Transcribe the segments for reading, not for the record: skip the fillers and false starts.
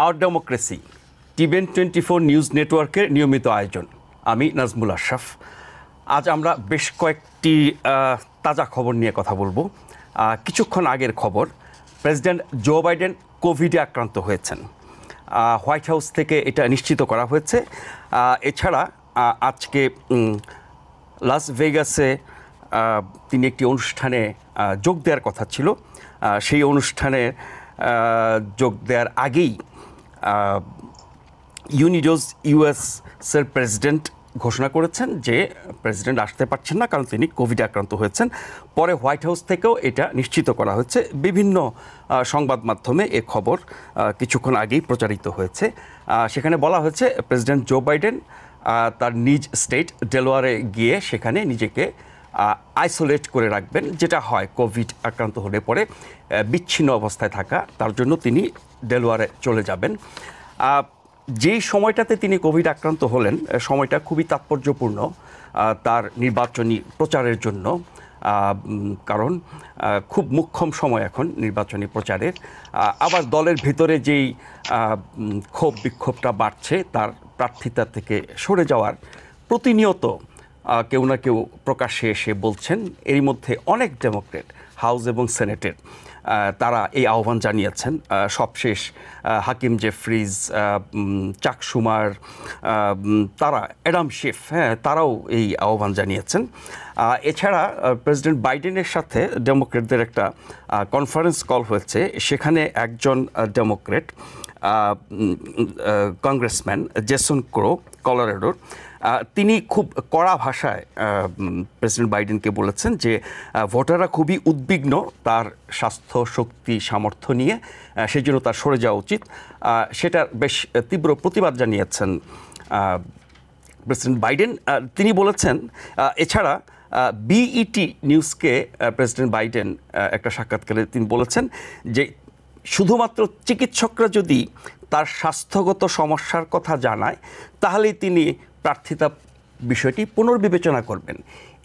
Hour democracy টিভেন 24 news নেটওয়ার্কের নিয়মিত আয়োজন। আমি নাজমুল আশরাফ। আজ আমরা বেশ কয়েকটি তাজা খবর নিয়ে কথা বলবো। কিছুক্ষণ আগের খবর, প্রেসিডেন্ট জো বাইডেন কোভিডে আক্রান্ত হয়েছেন। হোয়াইট হাউস থেকে এটা নিশ্চিত করা হয়েছে। এছাড়া আজকে লাস ভেগাসে তিনি একটি অনুষ্ঠানে যোগ দেওয়ার কথা ছিল। সেই অনুষ্ঠানে যোগ দেওয়ার আগেই ইউনিডোজ ইউএসের প্রেসিডেন্ট ঘোষণা করেছেন যে প্রেসিডেন্ট আসতে পারছেন না, কারণ তিনি কোভিডে আক্রান্ত হয়েছেন। পরে হোয়াইট হাউস থেকেও এটা নিশ্চিত করা হয়েছে। বিভিন্ন সংবাদ মাধ্যমে এ খবর কিছুক্ষণ আগেই প্রচারিত হয়েছে। সেখানে বলা হয়েছে প্রেসিডেন্ট জো বাইডেন তার নিজ স্টেট ডেলোয়ারে গিয়ে সেখানে নিজেকে আইসোলেট করে রাখবেন, যেটা হয় কোভিড আক্রান্ত হলে পরে বিচ্ছিন্ন অবস্থায় থাকা। তার জন্য তিনি ডেলোয়ারে চলে যাবেন। যেই সময়টাতে তিনি কোভিড আক্রান্ত হলেন, সময়টা খুবই তাৎপর্যপূর্ণ তার নির্বাচনী প্রচারের জন্য, কারণ খুব মোক্ষম সময় এখন নির্বাচনী প্রচারের। আবার দলের ভিতরে যেই ক্ষোভ বিক্ষোভটা বাড়ছে, তার প্রার্থিতা থেকে সরে যাওয়ার প্রতিনিয়ত কেউ না কেউ প্রকাশ্যে এসে বলছেন। এরই মধ্যে অনেক ডেমোক্রেট হাউস এবং সেনেটের তারা এই আহ্বান জানিয়েছেন। সবশেষ হাকিম জেফ্রিজ, চাক শুমার, তারা অ্যাডাম শিফ, তারাও এই আহ্বান জানিয়েছেন। এছাড়া প্রেসিডেন্ট বাইডেনের সাথে ডেমোক্রেটদের একটা কনফারেন্স কল হয়েছে। সেখানে একজন ডেমোক্রেট কংগ্রেসম্যান জেসন ক্রো, কলোরাডোর, তিনি খুব কড়া ভাষায় প্রেসিডেন্ট বাইডেনকে বলেছেন যে ভোটাররা খুবই উদ্বিগ্ন তার স্বাস্থ্য, শক্তি, সামর্থ্য নিয়ে, সেই জন্য তার সরে যাওয়া উচিত। সেটার বেশ তীব্র প্রতিবাদ জানিয়েছেন প্রেসিডেন্ট বাইডেন। তিনি বলেছেন, এছাড়া বিইটি নিউজকে প্রেসিডেন্ট বাইডেন একটা সাক্ষাৎকারে তিনি বলেছেন যে শুধুমাত্র চিকিৎসকরা যদি তার স্বাস্থ্যগত সমস্যার কথা জানায়, তাহলেই তিনি প্রার্থিতা বিষয়টি পুনর্বিবেচনা করবেন।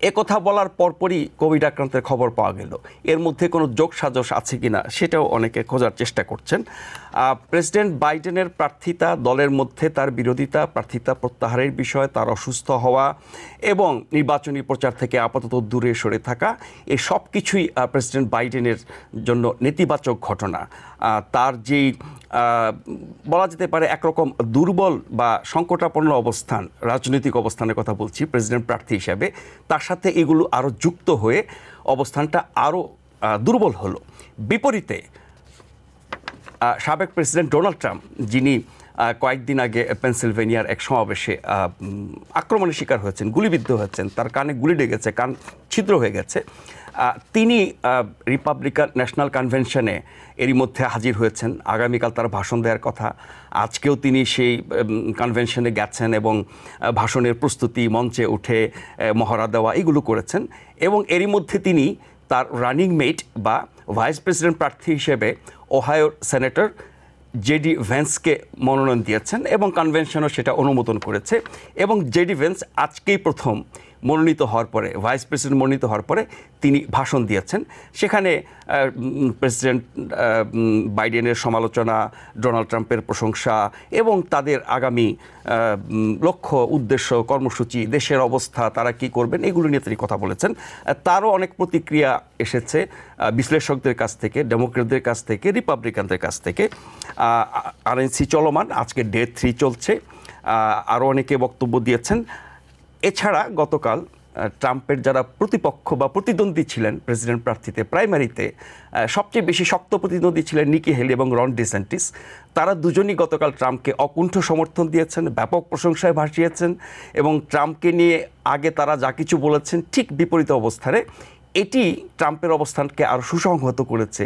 একথা বলার পরপরই কোভিড আক্রান্তের খবর পাওয়া গেল। এর মধ্যে কোনো যোগসাজশ আছে কিনা সেটাও অনেকে খোঁজার চেষ্টা করছেন। প্রেসিডেন্ট বাইডেনের প্রার্থিতা, দলের মধ্যে তার বিরোধিতা, প্রার্থিতা প্রত্যাহারের বিষয়, তার অসুস্থ হওয়া এবং নির্বাচনী প্রচার থেকে আপাতত দূরে সরে থাকা, এই সব কিছুই প্রেসিডেন্ট বাইডেনের জন্য নেতিবাচক ঘটনা। তার যেই বলা যেতে পারে একরকম দুর্বল বা সংকটাপন্ন অবস্থান, রাজনৈতিক অবস্থানের কথা বলছি প্রেসিডেন্ট প্রার্থী হিসাবে, তার সাথে এগুলো আরও যুক্ত হয়ে অবস্থানটা আরও দুর্বল হলো। বিপরীতে সাবেক প্রেসিডেন্ট ডোনাল্ড ট্রাম্প, যিনি কয়েকদিন আগে পেনসিলভেনিয়ার এক সমাবেশে আক্রমণের শিকার হয়েছেন, গুলিবিদ্ধ হয়েছেন, তার কানে গুলি লেগেছে, কান ছিদ্র হয়ে গেছে, তিনি রিপাবলিকান ন্যাশনাল কনভেনশনে এরই মধ্যে হাজির হয়েছেন। আগামীকাল তার ভাষণ দেওয়ার কথা। আজকেও তিনি সেই কনভেনশনে গেছেন এবং ভাষণের প্রস্তুতি, মঞ্চে উঠে মহড়া দেওয়া, এগুলো করেছেন। এবং এরই মধ্যে তিনি তার রানিং মেট বা ভাইস প্রেসিডেন্ট প্রার্থী হিসেবে ওহাইওর সেনেটর জেডি ভেন্সকে মনোনয়ন দিয়েছেন এবং কনভেনশনও সেটা অনুমোদন করেছে। এবং জেডি ভেন্স আজকেই প্রথম মনোনীত হওয়ার পরে, ভাইস প্রেসিডেন্ট মনোনীত হওয়ার পরে তিনি ভাষণ দিয়েছেন। সেখানে প্রেসিডেন্ট বাইডেনের সমালোচনা, ডোনাল্ড ট্রাম্পের প্রশংসা এবং তাদের আগামী লক্ষ্য, উদ্দেশ্য, কর্মসূচি, দেশের অবস্থা, তারা কি করবেন, এগুলো নিয়ে তিনি কথা বলেছেন। তারও অনেক প্রতিক্রিয়া এসেছে বিশ্লেষকদের কাছ থেকে, ডেমোক্রেটদের কাছ থেকে, রিপাবলিকানদের কাছ থেকে। আরএনসি চলমান, আজকে ডে 3 চলছে। আরও অনেকে বক্তব্য দিয়েছেন। এছাড়া গতকাল ট্রাম্পের যারা প্রতিপক্ষ বা প্রতিদ্বন্দ্বী ছিলেন প্রেসিডেন্ট প্রার্থীতে প্রাইমারিতে, সবচেয়ে বেশি শক্ত প্রতিদ্বন্দ্বী ছিলেন নিকি হেলি এবং রন ডিসেন্টিস। তারা দুজনই গতকাল ট্রাম্পকে অকুণ্ঠ সমর্থন দিয়েছেন, ব্যাপক প্রশংসায় ভাসিয়েছেন এবং ট্রাম্পকে নিয়ে আগে তারা যা কিছু বলেছেন ঠিক বিপরীত অবস্থানে। এটি ট্রাম্পের অবস্থানকে আরও সুসংহত করেছে,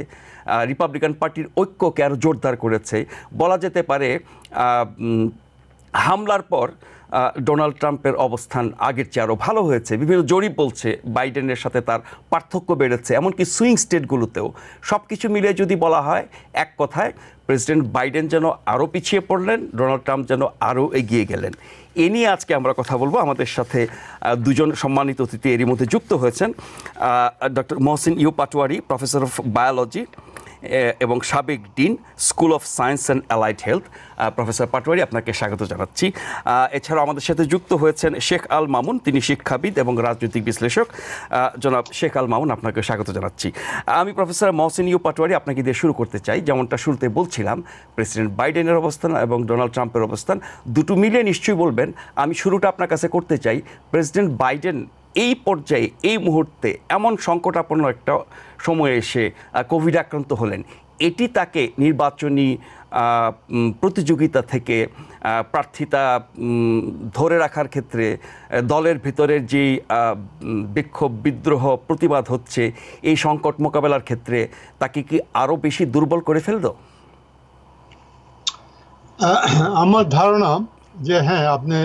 রিপাবলিকান পার্টির ঐক্যকে আরও জোরদার করেছে। বলা যেতে পারে হামলার পর ডোনাল্ড ট্রাম্পের অবস্থান আগের চেয়ে আরও ভালো হয়েছে। বিভিন্ন জরিপ বলছে বাইডেনের সাথে তার পার্থক্য বেড়েছে, এমনকি সুইং স্টেটগুলোতেও। সব কিছু মিলে যদি বলা হয়, এক কথায় প্রেসিডেন্ট বাইডেন যেন আরও পিছিয়ে পড়লেন, ডোনাল্ড ট্রাম্প যেন আরও এগিয়ে গেলেন। এ নিয়ে আজকে আমরা কথা বলবো। আমাদের সাথে দুজন সম্মানিত অতিথি এরই মধ্যে যুক্ত হয়েছেন। Doctor Mohsin U Patwari, professor of biology, এবং সাবেক dean school of science and allied health professor Patwari, আপনাকে স্বাগত জানাচ্ছি। এছাড়াও আমাদের সাথে যুক্ত হয়েছেন শেখ আল মামুন, তিনি শিক্ষাবিদ এবং রাজনৈতিক বিশ্লেষক। জনাব শেখ আল মামুন, আপনাকে স্বাগত জানাচ্ছি। আমি প্রফেসর মহসিন ইউ পাটোয়ারি আপনাকে দিয়ে শুরু করতে চাই। যেমনটা শুরুতে বলছিলাম, প্রেসিডেন্ট বাইডেনের অবস্থান এবং ডোনাল্ড ট্রাম্পের অবস্থান দুটো মিলিয়ে নিশ্চয়ই বলবেন। আমি শুরুটা আপনার কাছে করতে চাই, প্রেসিডেন্ট বাইডেন এই পর্যায়ে এই মুহূর্তে এমন সংকটাপন্ন একটা সময়ে এসে কোভিড আক্রান্ত হলেন, এটি তাকে নির্বাচনী প্রতিযোগিতা থেকে প্রার্থিতা ধরে রাখার ক্ষেত্রে দলের ভিতরের যেই বিক্ষোভ, বিদ্রোহ, প্রতিবাদ হচ্ছে, এই সংকট মোকাবেলার ক্ষেত্রে তাকে কি আরও বেশি দুর্বল করে ফেলল? আমার ধারণা যে হ্যাঁ, আপনি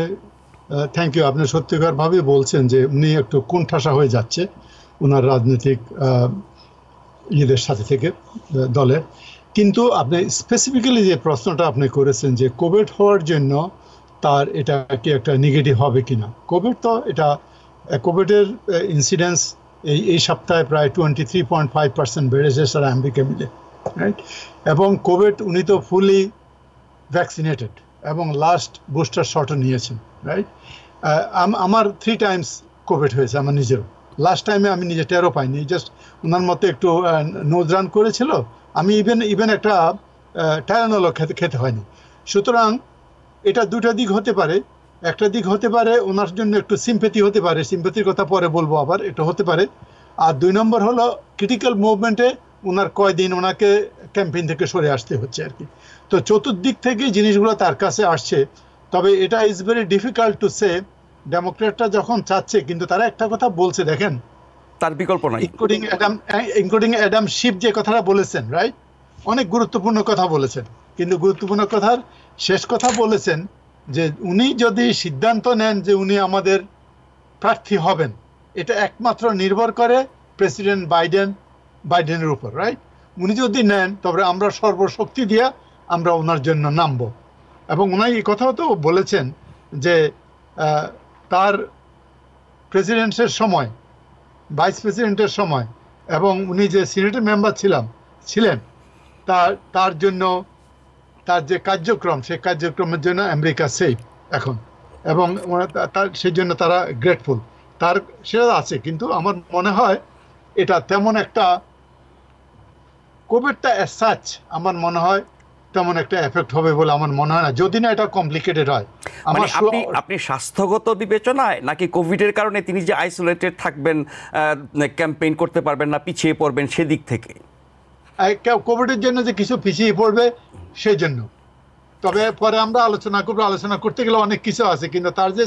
থ্যাংক ইউ, আপনি সত্যিকারভাবে বলছেন যে উনি একটু কোণঠাসা হয়ে যাচ্ছে ওনার রাজনৈতিক ইয়েদের সাথে থেকে দলের। কিন্তু আপনি স্পেসিফিক্যালি যে প্রশ্নটা আপনি করেছেন যে কোভিড হওয়ার জন্য তার এটা কি একটা নেগেটিভ হবে কিনা, কোভিড তো এটা কোভিডের ইনসিডেন্স এই সপ্তাহে প্রায় 23.5% বেড়েছে সারা আমেরিকা মিলে, রাইট? এবং কোভিড উনি তো ফুলি ভ্যাকসিনেটেড এবং লাস্ট বুস্টার শটও নিয়েছেন, রাইট? আমার 3 times কোভিড হয়েছে, আমার নিজেরও। লাস্ট টাইমে আমি নিজে টেরও পাইনি, জাস্ট ওনার মতো একটু নোজ রান করেছিল, আমি ইভেন একটা টায়ানোলও খেতে হয়নি। সুতরাং এটা দুটা দিক হতে পারে। একটা দিক হতে পারে ওনার জন্য একটু সিম্প্যাথি হতে পারে, সিম্প্যাথির কথা পরে বলবো আবার, এটা হতে পারে। আর 2 নম্বর হলো ক্রিটিক্যাল মুভমেন্টে ওনার কয়দিন ওনাকে ক্যাম্পেইন থেকে সরে আসতে হচ্ছে আর কি। তো চতুর্দিক থেকে জিনিসগুলো তার কাছে আসছে। তবে এটা is very difficult to say, ডেমোক্রেটরা যখন চাচ্ছে, কিন্তু তারা একটা কথা বলছে, দেখেন, তার বিকল্প নাই, ইনক্লুডিং অ্যাডাম শিফ যে কথাটা বলেছেন, রাইট? অনেক গুরুত্বপূর্ণ কথা বলেছেন, কিন্তু গুরুত্বপূর্ণ কথার শেষ কথা বলেছেন যে উনি যদি সিদ্ধান্ত নেন যে উনি আমাদের প্রার্থী হবেন, এটা একমাত্র নির্ভর করে প্রেসিডেন্ট বাইডেনের উপর, রাইট? উনি যদি নেন তবে আমরা সর্বশক্তি দিয়ে আমরা ওনার জন্য নামবো। এবং উনি এই কথাও তো বলেছেন যে তার প্রেসিডেন্টের সময়, ভাইস প্রেসিডেন্টের সময় এবং উনি যে সিনেটের মেম্বার ছিলেন তার জন্য, তার যে কার্যক্রম, সেই কার্যক্রমের জন্য আমেরিকা সেফ এখন, এবং সেই জন্য তারা গ্রেটফুল, তার সেটা আছে। কিন্তু আমার মনে হয় এটা তেমন একটা, কোভিডটা অ্যাজ সাচ আমার মনে হয় তেমন একটা এফেক্ট হবে বলে আমার মনে হয় না, যদি না এটা কমপ্লিকেটেড হয়। আপনি স্বাস্থ্যগত বিবেচনায় নাকি কোভিডের কারণে তিনি যে আইসোলেটেড থাকবেন, ক্যাম্পেইন করতে পারবেন না, পিছিয়ে পড়বেন, সেদিক থেকে? কোভিডের জন্য যে কিছু পিছিয়ে পড়বে সেই জন্য, তবে পরে আমরা আলোচনা করতে গেলে অনেক কিছু আছে, কিন্তু তার যে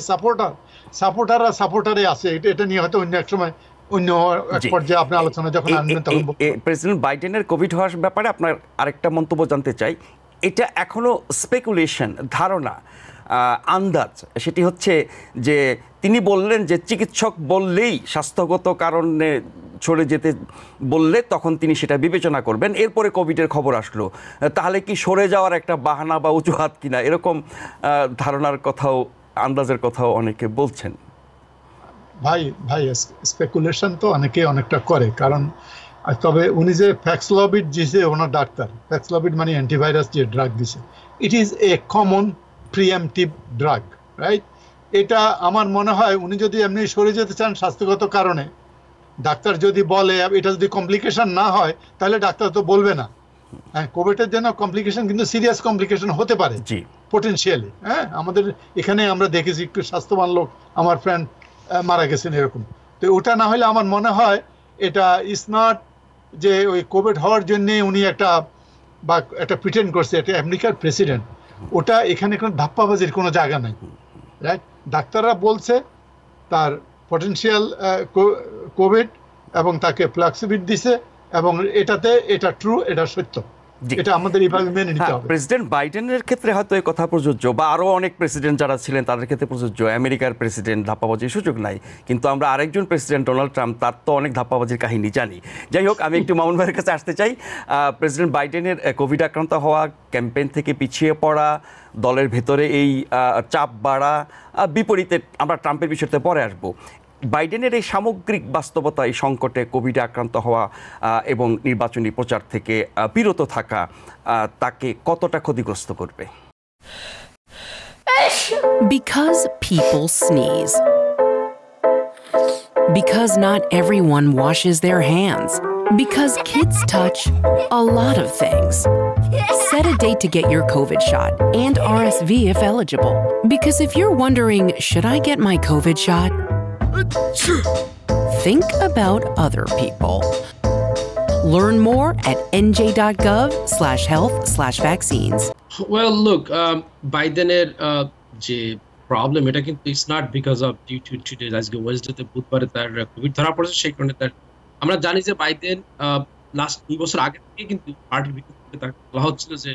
সাপোর্টারে আছে, এটা নিয়ে হয়তো অন্য এক সময় অন্য এক পর্যায়ে আপনি আলোচনা যখন আনবেন তখন। প্রেসিডেন্ট বাইডেনের কোভিড হওয়ার ব্যাপারে আপনার আরেকটা মন্তব্য জানতে চাই। এটা এখনো স্পেকুলেশন, ধারণা, আন্দাজ। সেটি হচ্ছে যে তিনি বললেন যে চিকিৎসক বললেই, স্বাস্থ্যগত কারণে সরে যেতে বললে তখন তিনি সেটা বিবেচনা করবেন। এরপরে কোভিডের খবর আসলো, তাহলে কি সরে যাওয়ার একটা বাহানা বা অজুহাত কিনা, এরকম ধারণার কথাও, আন্দাজের কথাও অনেকে বলছেন। ভাই স্পেকুলেশন তো অনেকে অনেকটা করে, কারণ তবে উনি যে প্যাক্সলভিড দিয়েছে ওনার ডাক্তার, প্যাক্সলভিড মানে অ্যান্টিভাইরাস যে ড্রাগ দিছে, it is a common pre-emptive drug, right? এটা আমার মনে হয় উনি যদি এমনি সরে যেতে চান স্বাস্থ্যগত কারণে, ডাক্তার যদি বলে, এটা যদি কমপ্লিকেশন না হয় তাহলে ডাক্তার তো বলবে না। হ্যাঁ, কোভিডের জন্য কমপ্লিকেশন, কিন্তু সিরিয়াস কমপ্লিকেশন হতে পারে পটেনশিয়ালি। হ্যাঁ, আমাদের এখানে আমরা দেখেছি একটু স্বাস্থ্যবান লোক, আমার ফ্রেন্ড মারা গেছেন এরকম। তো ওটা না হলে আমার মনে হয় এটা ইজ নট যে ওই কোভিড হওয়ার জন্যে উনি একটা প্রিটেন্ড করছে, এটা আমেরিকার প্রেসিডেন্ট, ওটা এখানে কোনো ধাপ্পাবাজির কোনো জায়গা নাই, রাইট? ডাক্তাররা বলছে তার পটেনশিয়াল কোভিড এবং তাকে প্লাক্সিবিড দিছে, এবং এটা ট্রু, এটা সত্য, এটা আমাদের এইভাবে মেনে নিতে হবে। প্রেসিডেন্ট বাইডেনের ক্ষেত্রে হয়তো এই কথা প্রযোজ্য, বা আরও অনেক প্রেসিডেন্ট যারা ছিলেন তাদের ক্ষেত্রে প্রযোজ্য। আমেরিকার প্রেসিডেন্ট ধাপ্পাবাজির সুযোগ নাই, কিন্তু আমরা আরেকজন প্রেসিডেন্ট ডোনাল্ড ট্রাম্প, তার তো অনেক ধাপ্পাবাজির কাহিনী জানি। যাই হোক, আমি একটু মামুন ভাইয়ের কাছে আসতে চাই। প্রেসিডেন্ট বাইডেনের কোভিড আক্রান্ত হওয়া, ক্যাম্পেইন থেকে পিছিয়ে পড়া, দলের ভেতরে এই চাপ বাড়া, বিপরীতে আমরা ট্রাম্পের বিষয়তে পরে আসবো। বাইডেনের এই সামগ্রিক বাস্তবতা, এই সংকটে কোভিডে আক্রান্ত হওয়া এবং নির্বাচনী প্রচার থেকে বিরত থাকা তাকে কতটা ক্ষতিগ্রস্ত করবে? Because people sneeze. Because not everyone washes their hands. Because kids touch a lot of things. Set a date to get your COVID shot and RSV if eligible. Because if you're wondering, should I get my COVID shot? Think about other people. Learn more at nj.gov/health/vaccines. Well, look, Bidener যে problem এটা কিন্তু it's not because of due to today আজকে Wednesday বুধবারে তার Covid ধরা পড়েছে, সেই কারণে তার আমরা জানি যে বাইডেন লাস্ট 2 বছর আগে থেকে কিন্তু পার্টির ভিতর থেকে তাকে বলা হচ্ছিল যে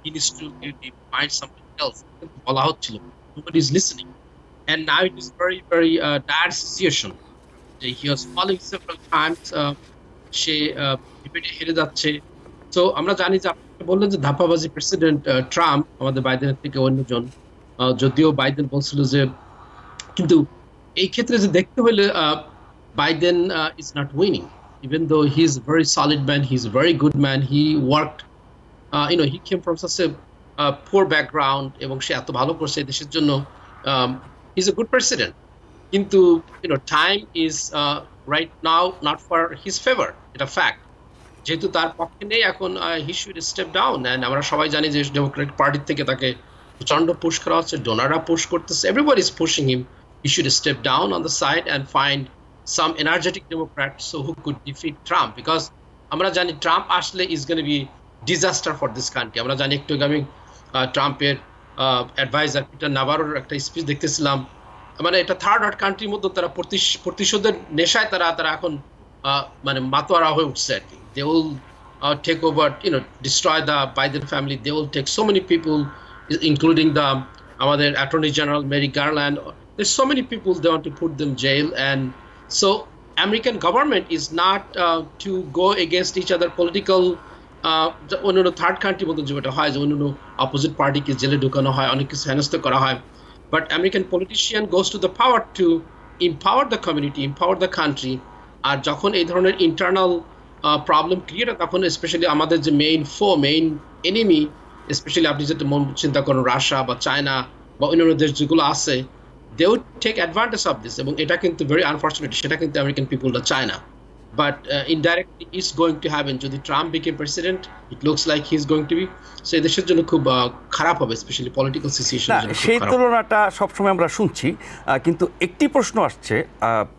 he needs to find something else, কিন্তু বলা হচ্ছিল nobody is listening, and now it is very very dire situation যে he was falling several times, সে ডিবেটে হেরে যাচ্ছে। তো আমরা জানি যে আপনি বললেন যে ধাপ্পাবাজি প্রেসিডেন্ট ট্রাম্প আমাদের বাইডেনের থেকে অন্যজন, যদিও বাইডেন বলছিল যে, কিন্তু এই ক্ষেত্রে যে দেখতে হলে Biden is not winning, even though he is very solid man, he is very good man, he worked, he came from such a poor background এবং সে এত ভালো করছে দেশের জন্য, he is a good president, কিন্তু time is right now not for his favor, এটা fact, যেহেতু তার পক্ষে নেই এখন, he should step down. And আমরা সবাই জানি যে ডেমোক্রেটিক পার্টি থেকে তাকে প্রচন্ড পুশ করা হচ্ছে, ডোনাররা পুশ করতেছে, everybody is pushing him, he should step down on the side and find some energetic Democrat so who could defeat Trump, because আমরা জানি ট্রাম্প আসলে is gonna be disaster for this country. আমরা জানি একটু আগে আমি ট্রাম্পের অ্যাডভাইজার পিটার নাভারোর একটা স্পিচ দেখতেছিলাম, মানে এটা থার্ড ওয়ার্ল্ড কান্ট্রির মধ্যে তারা প্রতিশোধের নেশায় তারা এখন মানে মাতোয়ারা হয়ে উঠছে আর কি। They will take over, destroy the Biden family. They will take so many people, including our Attorney General Merrick Garland. There's so many people they want to put them jail, and so American government is not to go against each other political. অন্যান্য third কান্ট্রির মধ্যে যেটা হয় যে অন্যান্য opposite পার্টিকে জেলে ঢুকানো হয়, অনেক কিছু হেনস্থ করা হয়, but American politician goes to the power to empower the community, empower the country. আর যখন এই ধরনের ইন্টারনাল প্রবলেম ক্রিয়েট হয় তখন স্পেশালি আমাদের যে মেইন এনিমি, স্পেশালি আপনি যেটা চিন্তা করেন রাশিয়া বা চায়না বা অন্যান্য দেশ যেগুলো আছে, they would take advantage of this, এবং এটা কিন্তু ভেরি আনফর্চুনেট, সেটা কিন্তু আমেরিকান পিপলরা চায় না, but indirectly is going to happen যদি Trump became president, it looks like he is going to be, so এই দেশের জন্য খুব খারাপ হবে, স্পেশালি পলিটিক্যাল সিচুয়েশন। সেই তুলনাটা সবসময় আমরা শুনছি, কিন্তু একটি প্রশ্ন আসছে,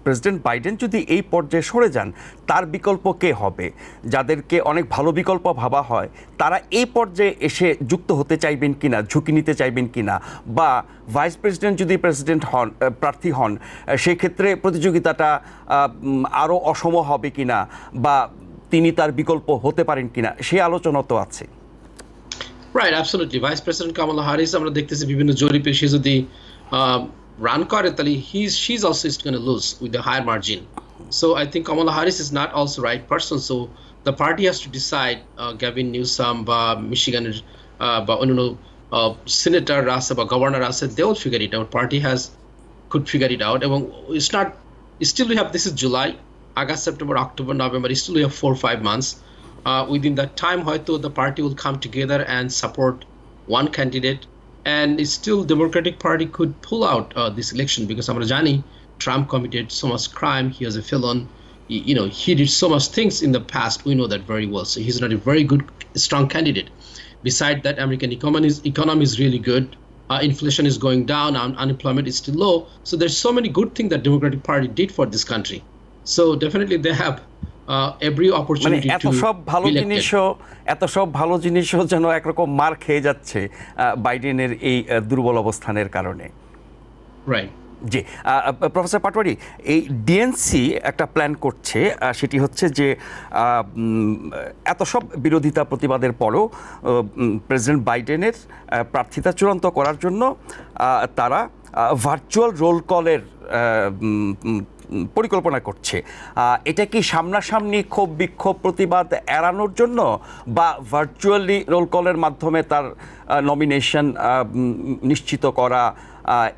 প্রেসিডেন্ট বাইডেন যদি এই পর্যায়ে সরে যান তার বিকল্প কে হবে? যাদেরকে অনেক ভালো বিকল্প ভাবা হয় তারা এই পর্যায়ে এসে যুক্ত হতে চাইবেন কিনা, ঝুঁকি নিতে চাইবেন কিনা, বা ভাইস প্রেসিডেন্ট যদি প্রার্থী হন সেক্ষেত্রে প্রতিযোগিতাটা আরও অসম হবে কিনা, বা তিনি তার বিকল্প হতে পারেন কিনা, সেই আলোচনা তো আছে। Right, absolutely. Vice president Kamala Harris আমরা দেখতেছি বিভিন্ন জরিপে সে যদি রান করে তাহলে she is also gonna lose with the higher margin. So I think Kamala Harris is not also the right person. So the party has to decide. Gavin Newsom, Michigan, Senator Rasa, Governor Rasa, they will figure it out. Party could figure it out. And it's not. Still, we have, this is July, August, September, October, November. Still, we have 4 or 5 months. Within that time, the party will come together and support one candidate. And it's still Democratic Party could pull out this election, because Amra Jani, Trump committed so much crime. He was a felon. He did so much things in the past. We know that very well. So he's not a very good, strong candidate. Besides that, American economy is really good. Inflation is going down. Unemployment is still low. So there's so many good things that Democratic Party did for this country. So definitely they have every opportunity to এত সব ভালো জিনিসও যেন একরকম মার খেয়ে যাচ্ছে বাইডেনের এই দুর্বল অবস্থানের কারণে। রাইট। জি, প্রফেসর পাটোয়ারি, এই ডিএনসি একটা প্ল্যান করছে, সেটি হচ্ছে যে এত সব বিরোধিতা প্রতিবাদের পরও প্রেসিডেন্ট বাইডেনের প্রার্থিতা চূড়ান্ত করার জন্য তারা ভার্চুয়াল রোল কলের পরিকল্পনা করছে। এটা কি সামনাসামনি ক্ষোভ বিক্ষোভ প্রতিবাদ এড়ানোর জন্য, বা ভার্চুয়ালি রোল কলের মাধ্যমে তার নমিনেশন নিশ্চিত করা,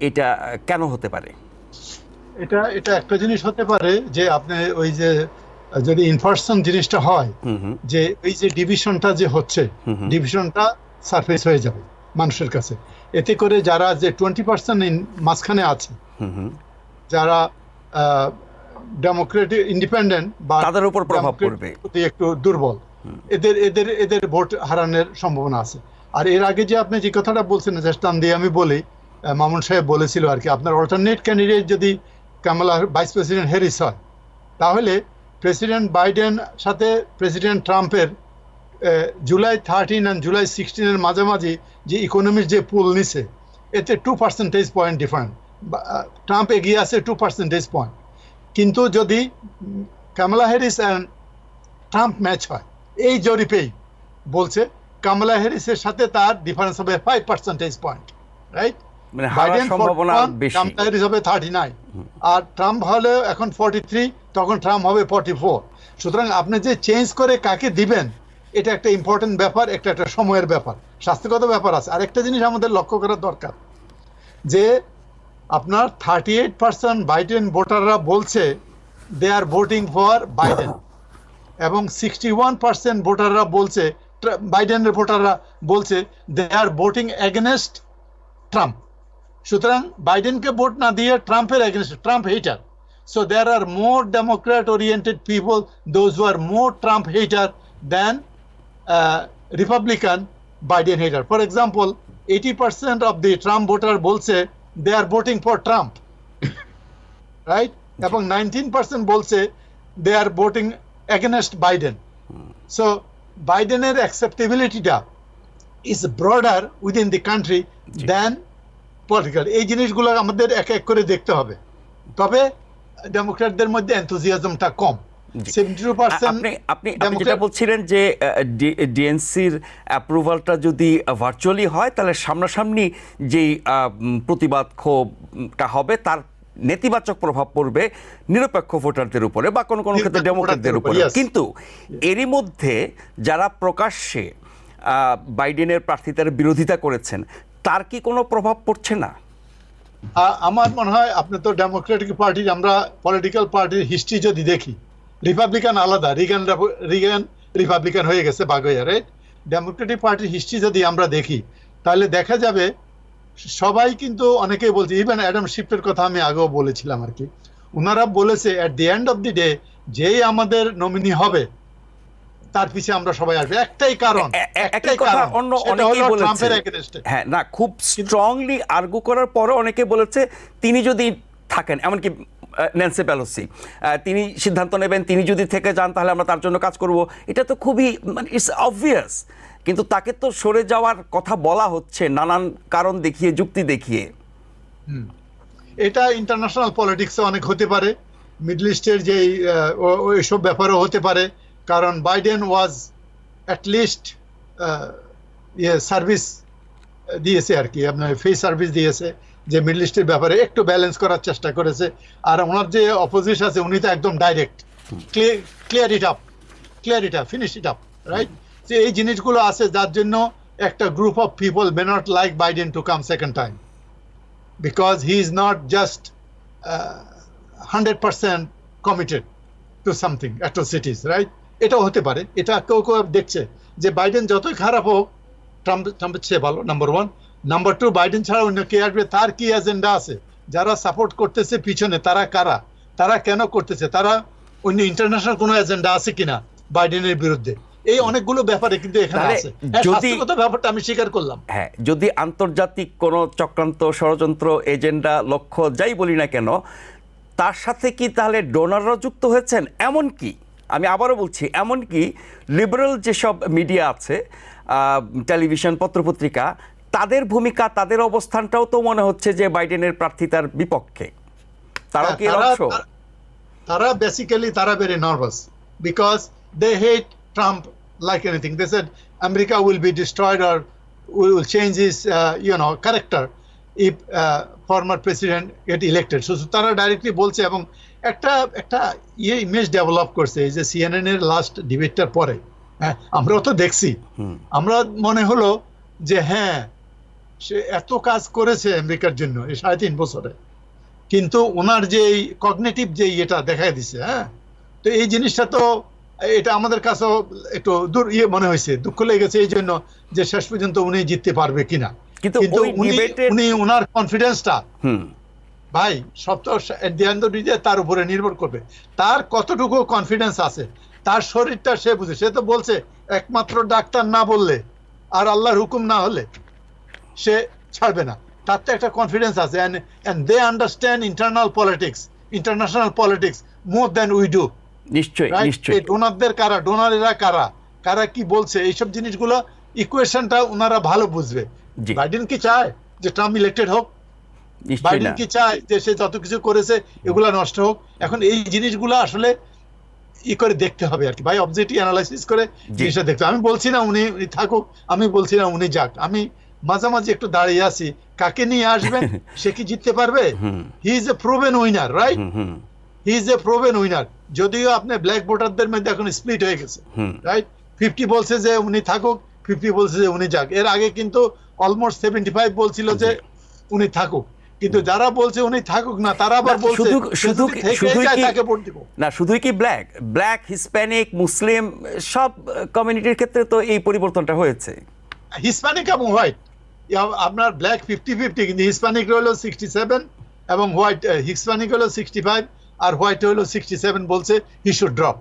এটা কেন হতে পারে? এটা এটা একটা জিনিস হতে পারে যে আপনি ওই যে যদি ইনফার্সন জিনিসটা হয় যে এই যে ডিভিশনটা যে হচ্ছে ডিভিশনটা সারফেস হয়ে যাবে মানুষের কাছে, এতে করে যারা যে 20% মাঝখানে আছে, যারা ডেমোক্রেটিক ইন্ডিপেন্ডেন্ট বা তাদের উপর প্রভাব পড়বে, একটু দুর্বল, এদের এদের এদের ভোট হারানোর সম্ভাবনা আছে। আর এর আগে যে আপনি যে কথাটা বলছেন, টান দিয়ে আমি বলি, মামুন সাহেব বলেছিল আর কি, আপনার অল্টারনেট ক্যান্ডিডেট যদি কামালা ভাইস প্রেসিডেন্ট হ্যারিস হয়, তাহলে প্রেসিডেন্ট বাইডেন সাথে প্রেসিডেন্ট ট্রাম্পের জুলাই 13 আর জুলাই 16 মাঝামাঝি যে ইকোনমির যে পুল নিছে, এতে 2% পয়েন্ট ডিফারেন্ট, ট্রাম্প এগিয়ে আছে 2% পয়েন্ট। কিন্তু যদি Kamala Harris and Trump match হয়, এই জরিপেই বলছে কামালা হ্যারিসের সাথে তার ডিফারেন্স হবে 5% পয়েন্ট, রাইট? মানে হারার সম্ভাবনা বেশি, কামালা হ্যারিস হবে 39, আর ট্রাম্প হলে এখন 43, তখন ট্রাম্প হবে 44। সুতরাং আপনি যে চেঞ্জ করে কাকে দিবেন, এটা একটা ইম্পর্টেন্ট ব্যাপার, একটা সময়ের ব্যাপার, স্বাস্থ্যগত ব্যাপার আছে। আরেকটা জিনিস আমাদের লক্ষ্য করা দরকার, যে আপনার 38% বাইডেন ভোটাররা বলছে they are voting for Biden, এবং 61% ভোটাররা বলছে, বাইডেনের ভোটাররা বলছে they are voting against Trump. সুতরাং বাইডেনকে ভোট না দিয়ে ট্রাম্পের against, Trump hater. So there are more Democrat oriented people, those who are more Trump hater than Republican Biden hater. For example, 80% of the Trump voter বলছে they are voting for Trump, right? এবং 19% বলছে they are voting against Biden. So Bideনের acceptability-টা is broader within the country than political. এই জিনিসগুলো আমাদের এক এক করে দেখতে হবে। তবে ডেমোক্র্যাটদের মধ্যে এনথুজিয়াজমটা কম। আপনি যেটা বলছিলেন যে ডিএনসির অ্যাপ্রুভালটা যদি ভার্চুয়ালি হয়, তাহলে সামনাসামনি যেই প্রতিবাদ ক্ষোভটা হবে তার নেতিবাচক প্রভাব পড়বে নিরপেক্ষ ভোটারদের উপরে বা কোনো কোনো ক্ষেত্রে ডেমোক্রেটদের উপরে। কিন্তু এরই মধ্যে যারা প্রকাশ্যে বাইডেনের প্রার্থিতার বিরোধিতা করেছেন, তার কি কোনো প্রভাব পড়ছে না? আমার মনে হয়, আপনি তো ডেমোক্রেটিক পার্টির, আমরা পলিটিক্যাল পার্টির হিস্ট্রি যদি দেখি, রিপাবলিকান আলাদা, রিগান রিপাবলিকান হয়ে গেছে, ভাগ হয়ে, রাইট? ডেমোক্রেটিক পার্টির হিস্ট্রি যদি আমরা দেখি, তাহলে দেখা যাবে সবাই কিন্তু অনেকেই বলছে, ইভেন অ্যাডাম শিফটের কথা আমি আগেও বলেছিলাম আর কি, ওনারা বলেছে at the end of the day যেই আমাদের নমিনি হবে তার পিছিয়ে আমরা সবাই আসবে, একটাই কারণ, হ্যাঁ না, খুব স্ট্রংলি আর্গু করার পরে অনেকে বলেছে তিনি যদি থাকেন, এমনকি ন্যান্সি পেলোসি, তিনি সিদ্ধান্ত নেবেন, তিনি যদি থেকে যান তাহলে আমরা তার জন্য কাজ করব। এটা তো খুবই, মানে ইটস অবভিয়াস, কিন্তু তাকে তো সরে যাওয়ার কথা বলা হচ্ছে নানান কারণ দেখিয়ে, যুক্তি দেখিয়ে। এটা ইন্টারন্যাশনাল পলিটিক্সে অনেক হতে পারে, মিডল ইস্টের যে ওইসব ব্যাপারও হতে পারে, কারণ বাইডেন ওয়াজ অ্যাটলিস্ট সার্ভিস দিয়েছে আর কি, আপনার ফ্রি সার্ভিস দিয়েছে, যে মিডল ইস্টের ব্যাপারে একটু ব্যালেন্স করার চেষ্টা করেছে। আর ওনার যে অপোজিশন আছে, উনি তো একদম direct, clear it up, finish it up, right? যে এই জিনিসগুলো আছে, যার জন্য একটা group of people may not like Biden to come second time, because he is not just 100% committed to something, atrocities, right? এটাও হতে পারে, এটা কেউ কেউ দেখছে যে বাইডেন যতই খারাপ হোক ট্রাম্পের চেয়ে ভালো, number one. Number two, Biden ছাড়া অন্য কে আসবে, তার কি এজেন্ডা আছে, যারা সাপোর্ট করতেছে পিছনে তারা কারা, তারা কেন করতেছে, তারা অন্য ইন্টারন্যাশনাল কোনো এজেন্ডা আছে কিনা বাইডেনের বিরুদ্ধে, এই অনেকগুলো ব্যাপারে কিন্তু এখানে আছে। স্বাস্থ্যগত ব্যাপারটা আমি স্বীকার করলাম। হ্যাঁ, যদি আন্তর্জাতিক কোনো চক্রান্ত, ষড়যন্ত্র, এজেন্ডা, লক্ষ্য যাই বলি না কেন, তার সাথে কি তাহলে ডোনাররা যুক্ত হয়েছেন? এমনকি আমি আবারও বলছি, এমনকি লিবারেল যেসব মিডিয়া আছে, টেলিভিশন, পত্রপত্রিকা, তাদের ভূমিকা, তাদের অবস্থানটাও তো মনে হচ্ছে যে বাইডেনের প্রার্থিতার বিপক্ষে। তারাও কি তারা বেসিক্যালি তারা very nervous, because they hate Trump like anything. They said America will be destroyed or will change his character if former president get elected. তারা ডাইরেক্টলি বলছে, এবং একটা ইমেজ ডেভেলপ করছে এই যে সিএনএন এর লাস্ট ডিবেটটার পরে। হ্যাঁ, আমরাও তো দেখছি, আমরা মনে হলো যে হ্যাঁ, সে এত কাজ করেছে আমেরিকার জন্য এই 3.5 বছরে, কিন্তু ওনার যে কগনিটিভ যে এটা দেখাই দিছে, হ্যাঁ, তো এই জিনিসটা তো এটা আমাদের কাছেও একটু মনে হয়েছে, দুঃখ লেগেছে এই জন্য যে শেষ পর্যন্ত উনি জিততে পারবে কিনা। কিন্তু উনি ওনার কনফিডেন্সটা ভাই সব তো তার উপরে নির্ভর করবে, তার কতটুকু কনফিডেন্স আছে, তার শরীরটা সে বুঝে। সে তো বলছে একমাত্র ডাক্তার না বললে আর আল্লাহর হুকুম না হলে সে ছাড়বে না, তার তো একটা কনফিডেন্স আছে। and they understand international politics more than we do. নিশ্চয়ই ডোনারদের কারা কি বলছে এইসব জিনিসগুলো ইকুয়েশনটা ওনারা ভালো বুঝবে। বাইডেন কি চায় যে ট্রাম্প ইলেক্টেড হোক? বাইডেন কি চায় যে সে যত কিছু করেছে এগুলা নষ্ট হোক? এখন এই জিনিসগুলো আসলে করে দেখতে হবে আর কি ভাই, অবজেক্টিভ অ্যানালাইসিস করে জিনিসটা দেখতে। আমি বলছি না উনি থাকুক, আমি বলছি না উনি যাক, আমি মাঝামাঝি একটু দাঁড়িয়ে আছি, কাকে নিয়ে আসবেন, সে কি জিততে পারবে? হি is A proven winner, right? He is A proven winner. যদিও আপনি ব্ল্যাক ভোটারদের মধ্যে এখন স্প্লিট হয়ে গেছে, রাইট? 50 বলছে যে উনি থাকুক, 50 বলছে যে উনি যাক। এর আগে কিন্তু অলমোস্ট 75 বলছিল যে উনি থাকুক, কিন্তু যারা বলছে উনি থাকুক না তারা আবার বলছে শুধু না শুধুই কি ব্ল্যাক হিসপ্যানিক মুসলিম সব কমিউনিটির ক্ষেত্রে তো এই পরিবর্তনটা হয়েছে। হিসপ্যানিক এবং হোয়াইট, আপনার ব্ল্যাক 50-50, কিন্তু হিসপ্যানিক হলো 67 এবং হোয়াইট, হিসপ্যানিক হলো 65 আর হোয়াইট হলো 67 বলছে হি শুড ড্রপ,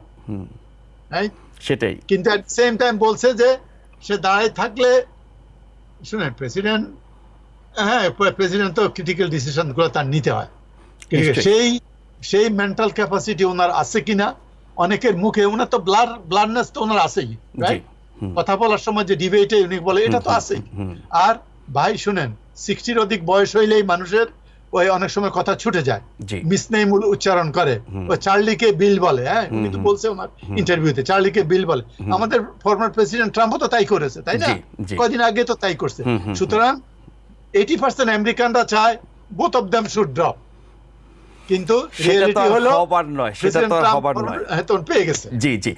রাইট? সেটাই। কিন্তু এট সেম টাইম বলছে যে সে দাঁড়ায় থাকলে, শুনেন প্রেসিডেন্ট, হ্যাঁ প্রেসিডেন্ট তো ক্রিটিক্যাল ডিসিশন গুলো তার নিতে হয়, সেই মেন্টাল ক্যাপাসিটি ওনার আছে কিনা। অনেকের মুখে ওনার তো ব্লাডনেস তো ওনার আছেই, রাইট? কথা বলার সময় যে ডিবেটে উনি বলে এটা তো আছেই। আর ভাই শুনেন 60-র অধিক বয়স হইলেই মানুষের ওই অনেক সময় কথা ছুটে যায়, মিসনেমুল উচ্চারণ করে, ও চার্লিকে বিল বলে, হ্যাঁ উনি তো বলছে ওনার ইন্টারভিউতে চার্লিকে বিল বলে। আমাদের ফরমার প্রেসিডেন্ট ট্রাম্পও তো তাই করেছে, তাই না? কদিন আগে তো তাই করছে। সুতরাং 80% আমেরিকানরা চায় both of them should drop, কিন্তু রিয়েলিটি হলো হবার নয়, সেটা তো হবার নয়, এখন পেয়ে গেছে। জি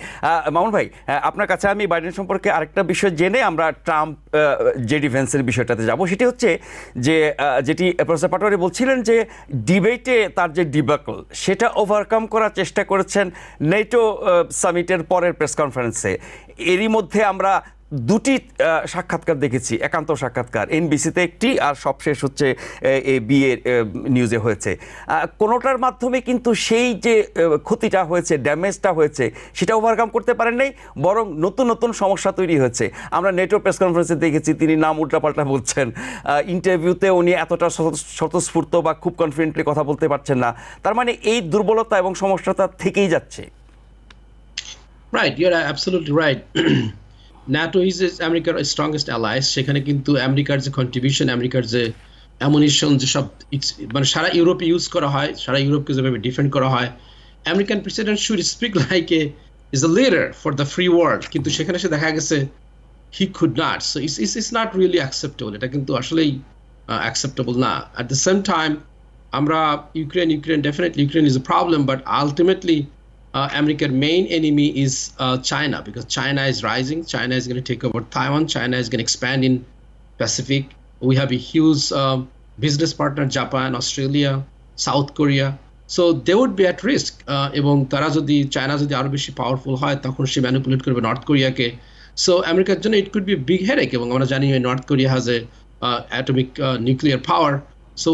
মামুন ভাই, আপনার কাছে আমি বাইডেন সম্পর্কে আরেকটা বিষয় জেনে আমরা ট্রাম্প যে ডিফেন্সের বিষয়টাতে যাব। সেটি হচ্ছে যে যেটি প্রফেসর পাটোয়ারি বলছিলেন যে ডিবেটে তার যে ডিবাকল সেটা ওভারকাম করার চেষ্টা করেছেন নেটো সামিটের পরের প্রেস কনফারেন্সে। এরই মধ্যে আমরা দুটি সাক্ষাৎকার দেখেছি, একান্ত সাক্ষাৎকার, এনবিসিতে একটি আর সবশেষ হচ্ছে বিএ নিউজে হয়েছে। কোনোটার মাধ্যমে কিন্তু সেই যে ক্ষতিটা হয়েছে, ড্যামেজটা হয়েছে সেটা ওভারকাম করতে পারেন নাই, বরং নতুন নতুন সমস্যা তৈরি হয়েছে। আমরা নেটো প্রেস কনফারেন্সে দেখেছি তিনি নাম উল্টাপাল্টা বলছেন, ইন্টারভিউতে উনি এতটা স্বতঃস্ফূর্ত বা খুব কনফিডেন্টলি কথা বলতে পারছেন না। তার মানে এই দুর্বলতা এবং সমস্যাটা থেকেই যাচ্ছে। Right, you are absolutely right. NATO is America's strongest allies. সেখানে কিন্তু আমেরিকার যে কন্ট্রিবিউশন, আমেরিকার যে অ্যামুনিশন, যে সব মানে সারা ইউরোপে ইউজ করা হয়, সারা ইউরোপকে যেভাবে ডিফেন্ড করা হয়, American president should speak like is a leader for the free world, কিন্তু সেখানে সে দেখা গেছে he could not. So it's not really acceptable, এটা কিন্তু আসলেই অ্যাকসেপ্টেবল না। অ্যাট দ্য সেম টাইম আমরা Ukraine definitely Ukraine is a problem, but ultimately America's main enemy is China, because China is rising. China is going to take over Taiwan. China is going to expand in Pacific. We have a huge business partner, Japan, Australia, South Korea. So they would be at risk. এবং তারা যদি China যদি আরো বেশি powerful হয় তখন সে manipulate করবে north কোরিয়াকে। So আমেরিকার জন্য it could be big headache, এবং আমরা জানি north Korea has a atomic nuclear power. So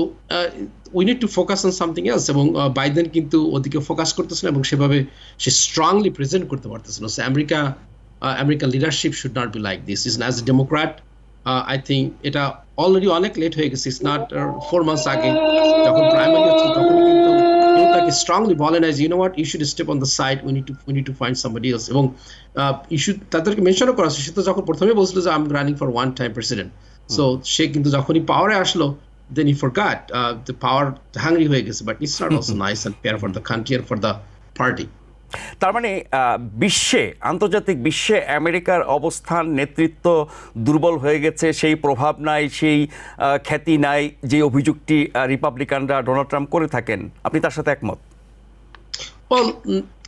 we need to focus on something else, এবং বাইডেন কিন্তু ওদিকে ফোকাস করতেছে না এবং সেভাবে সে স্ট্রংলি প্রেজেন্ট করতে পারতেছে না। So America leadership should not be like this. Is as a Democrat I think এটা অলরেডি অনেক লেট হয়ে গেছে। ইটস নট 4 months আগে যখন প্রাইমারি হচ্ছে তখন কিন্তু কেউ তাকে স্ট্রংলি বলেন you know what, you should step on the side, we need to find somebody else. এবং ইস্যু তাদেরকে মেনশনও করা হচ্ছে। সে তো যখন প্রথমে বলছিল যে I am running for one time president, so সে কিন্তু যখনই পাওয়ারে আসলো then he forgot the power hungry হয়ে গেছে, but it's not also nice and fair for the country or for the party. তার মানে বিশ্বে, আন্তর্জাতিক বিশ্বে আমেরিকার অবস্থান, নেতৃত্ব দুর্বল হয়ে গেছে, সেই প্রভাব নাই, সেই খ্যাতি নাই যে অভিযোগটি রিপাবলিকানরা ডোনাল্ড ট্রাম্প করে থাকেন। আপনি তার সাথে একমত?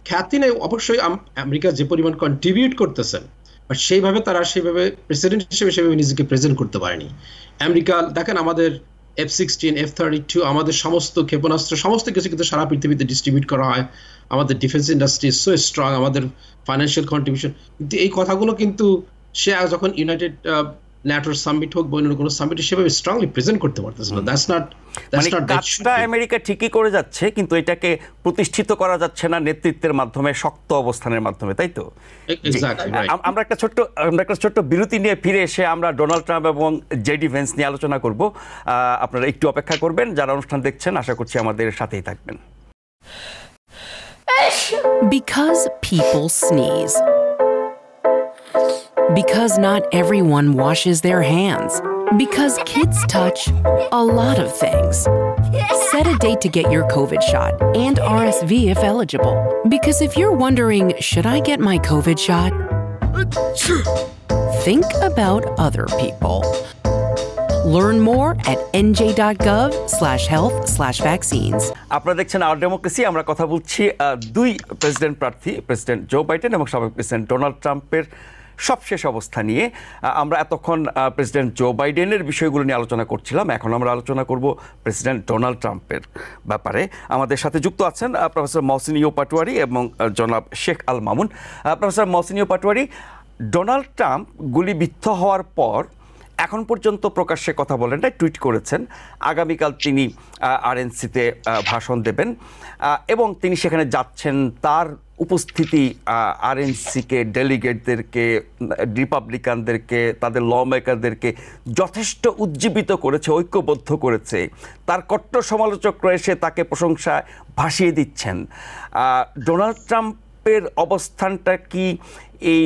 খ্যাতি নেই অবশ্যই, আমেরিকা যে পরিমাণ কন্ট্রিবিউট করতেছেন, বাট সেইভাবে তারা সেইভাবে প্রেসিডেন্ট হিসেবে সেভাবে নিজেকে প্রেজেন্ট করতে পারেনি। আমেরিকা দেখেন আমাদের F-16, F-32 আমাদের সমস্ত ক্ষেপণাস্ত্র সমস্ত কিছু কিন্তু সারা পৃথিবীতে ডিস্ট্রিবিউট করা হয়। আমাদের defence industry is so strong, আমাদের ফাইন্যান্সিয়াল কন্ট্রিবিউশন। কিন্তু এই কথাগুলো কিন্তু সে যখন ইউনাইটেড ন্যাটোর সামিট হোক বা অন্য কোনো সামিট সেভাবে স্ট্রংলি প্রেজেন্ট করতে পারতেছে না। কাজটা আমেরিকা ঠিকই করে যাচ্ছে, কিন্তু এটাকে প্রতিষ্ঠিত করা যাচ্ছে না নেতৃত্বের মাধ্যমে, শক্ত অবস্থানের মাধ্যমে, তাই তো? আমরা একটা ছোট্ট বিরতি নিয়ে ফিরে এসে আমরা ডোনাল্ড ট্রাম্প এবং জেডি ভেন্স নিয়ে আলোচনা করব। আপনারা একটু অপেক্ষা করবেন, যারা অনুষ্ঠান দেখছেন আশা করছি আমাদের সাথেই থাকবেন। Because people sneeze. Because not everyone washes their hands. Because kids touch a lot of things. Set a date to get your COVID shot and RSV if eligible. Because if you're wondering, should I get my COVID shot? Think about other people. Learn more at nj.gov/health/vaccines. আপনারা দেখছেন hour democracy. আমরা কথা বলছি দুই president প্রার্থী, president Joe Biden এবং সাবেক president Donald ট্রাম্পের সবশেষ অবস্থা নিয়ে। আমরা এতক্ষণ প্রেসিডেন্ট জো বাইডেনের বিষয়গুলো নিয়ে আলোচনা করছিলাম, এখন আমরা আলোচনা করব প্রেসিডেন্ট ডোনাল্ড ট্রাম্পের ব্যাপারে। আমাদের সাথে যুক্ত আছেন প্রফেসর মহসিন ইউ পাটোয়ারি এবং জনাব Sheikh Al Mamun. Professor Mohsin U Patwari, Donald Trump গুলিবিদ্ধ হওয়ার পর এখন পর্যন্ত প্রকাশ্যে কথা বলেন না, টুইট করেছেন আগামীকাল তিনি আরএনসিতে ভাষণ দেবেন এবং তিনি সেখানে যাচ্ছেন। তার উপস্থিতি আরএনসিকে, ডেলিগেটদেরকে, রিপাবলিকানদেরকে, তাদের ল মেকারদেরকে যথেষ্ট উজ্জীবিত করেছে, ঐক্যবদ্ধ করেছে। তার কট্টর সমালোচকরা এসে তাকে প্রশংসায় ভাসিয়ে দিচ্ছেন। ডোনাল্ড ট্রাম্পের অবস্থানটা কি এই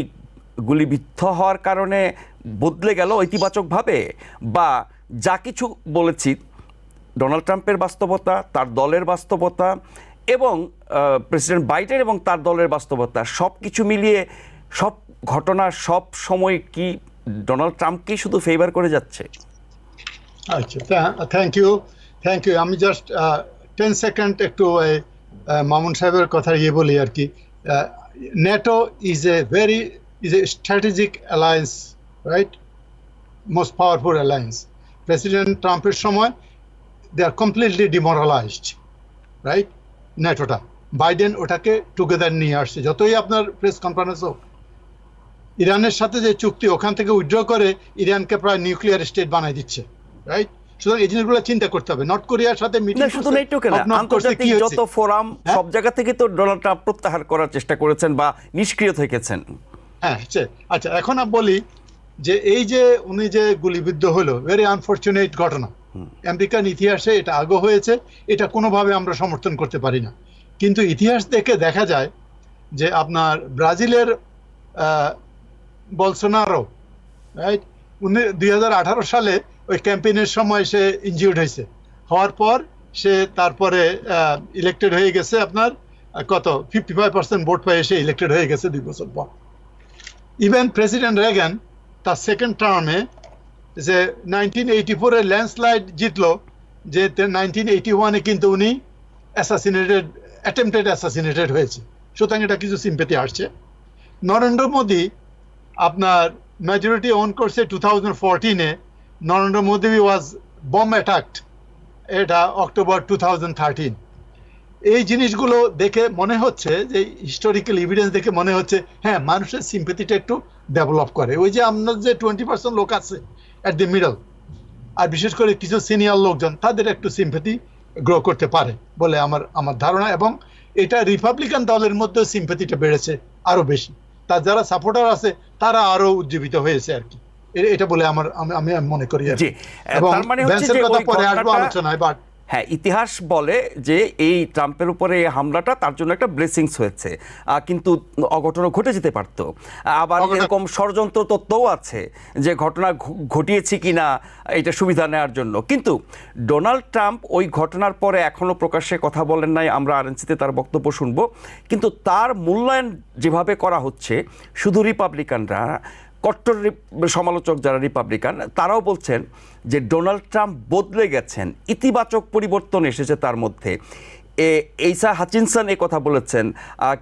গুলিবিদ্ধ হওয়ার কারণে বদলে গেল ইতিবাচকভাবে, বা যা কিছু বলেছি ডোনাল্ড ট্রাম্পের বাস্তবতা, তার দলের বাস্তবতা এবং প্রেসিডেন্ট বাইডেন এবং তার দলের বাস্তবতা, সব কিছু মিলিয়ে সব ঘটনা সব সময় কি ডোনাল্ড ট্রাম্পকেই শুধু ফেভার করে যাচ্ছে? আচ্ছা, থ্যাংক ইউ। আমি জাস্ট 10 সেকেন্ড একটু মামুন সাহেবের কথা বলি আর কি। NATO is a strategic alliance, right? Most powerful alliance. President Trump's সময় they are completely demoralized, right? ন্যাটোটা বাইডেন ওটাকে টুগেদার নিয়ে আসছে। যতই আপনার প্রেস কনফারেন্স হোক, ইরানের সাথে যে চুক্তি ওখান থেকে উইথড্র করে ইরানকে প্রায় নিউক্লিয়ার স্টেট বানাই দিচ্ছে, রাইট? সুতরাং এই জিনিসগুলো চিন্তা করতে হবে। নর্থ কোরিয়ার সাথে মিটিং, শুধু আন্তর্জাতিক যত ফোরাম, সব জায়গা থেকে তো ডোনাল্ড ট্রাম্প প্রত্যাহার করার চেষ্টা করেছেন বা নিষ্ক্রিয় থেকেছেন। হ্যাঁ, আচ্ছা, এখন বলি যে এই যে উনি যে গুলিবিদ্ধ হলো, ভেরি আনফরচুনেট ঘটনা। আমেরিকান ইতিহাসে এটা আগে হয়েছে, এটা কোনোভাবে আমরা সমর্থন করতে পারি না। কিন্তু ইতিহাস দেখে দেখা যায় যে আপনার ব্রাজিলের বলসোনারো, রাইট, উনি 2018 সালে ওই ক্যাম্পেইনের সময় সে ইনজিউর্ড হয়েছে। হওয়ার পর সে তারপরে ইলেক্টেড হয়ে গেছে, আপনার কত 55% ভোট পেয়ে সে ইলেক্টেড হয়ে গেছে 2 বছর পর। ইভেন প্রেসিডেন্ট রেগান তার সেকেন্ড টার্মে যে 1984-এ ল্যান্ডস্লাইড জিতলো, যে 1981-এ কিন্তু উনি অ্যাটেম্পটেড অ্যাসাসিনেটেড হয়েছে। সুতরাং এটা কিছু সিম্পেথি আসছে। নরেন্দ্র মোদী আপনার মেজরিটি ওন করছে 2014-এ। নরেন্দ্র মোদী ওয়াজ বম্ব অ্যাটাকড, এটা অক্টোবর 2013। এই জিনিসগুলো দেখে মনে হচ্ছে যে হিস্টোরিক্যাল এভিডেন্স দেখে মনে হচ্ছে হ্যাঁ, মানুষের সিম্পেথিটা একটু ডেভেলপ করে। ওই যে আপনার যে 20% লোক আছে অ্যাট দি মিডল, আর বিশেষ করে কিছু সিনিয়র লোকজন, তাদের একটু সিম্পেথি গ্রো করতে পারে বলে আমার ধারণা। এবং এটা রিপাবলিকান দলের মধ্যে সিম্পেথিটা বেড়েছে আরো বেশি। তার যারা সাপোর্টার আছে তারা আরো উজ্জীবিত হয়েছে আর কি, এটা বলে আমি মনে করি। এবং ভ্যান্সের কথা পরে আসবো আলোচনায়। বাট হ্যাঁ, ইতিহাস বলে যে এই ট্রাম্পের উপরে এই হামলাটা তার জন্য একটা ব্লেসিংস হয়েছে, কিন্তু অঘটনও ঘটে যেতে পারত। আবার এরকম ষড়যন্ত্র তত্ত্বও আছে যে ঘটনা ঘটিয়েছে কিনা এটা সুবিধা নেওয়ার জন্য। কিন্তু ডোনাল্ড ট্রাম্প ওই ঘটনার পরে এখনও প্রকাশ্যে কথা বলেন নাই, আমরা আরএনসিতে তার বক্তব্য শুনবো। কিন্তু তার মূল্যায়ন যেভাবে করা হচ্ছে, শুধু রিপাবলিকানরা, কট্টর সমালোচক যারা রিপাবলিকান, তারাও বলছেন যে ডোনাল্ড ট্রাম্প বদলে গেছেন, ইতিবাচক পরিবর্তন এসেছে তার মধ্যে। এইসা হাচিনসন এই কথা বলেছেন,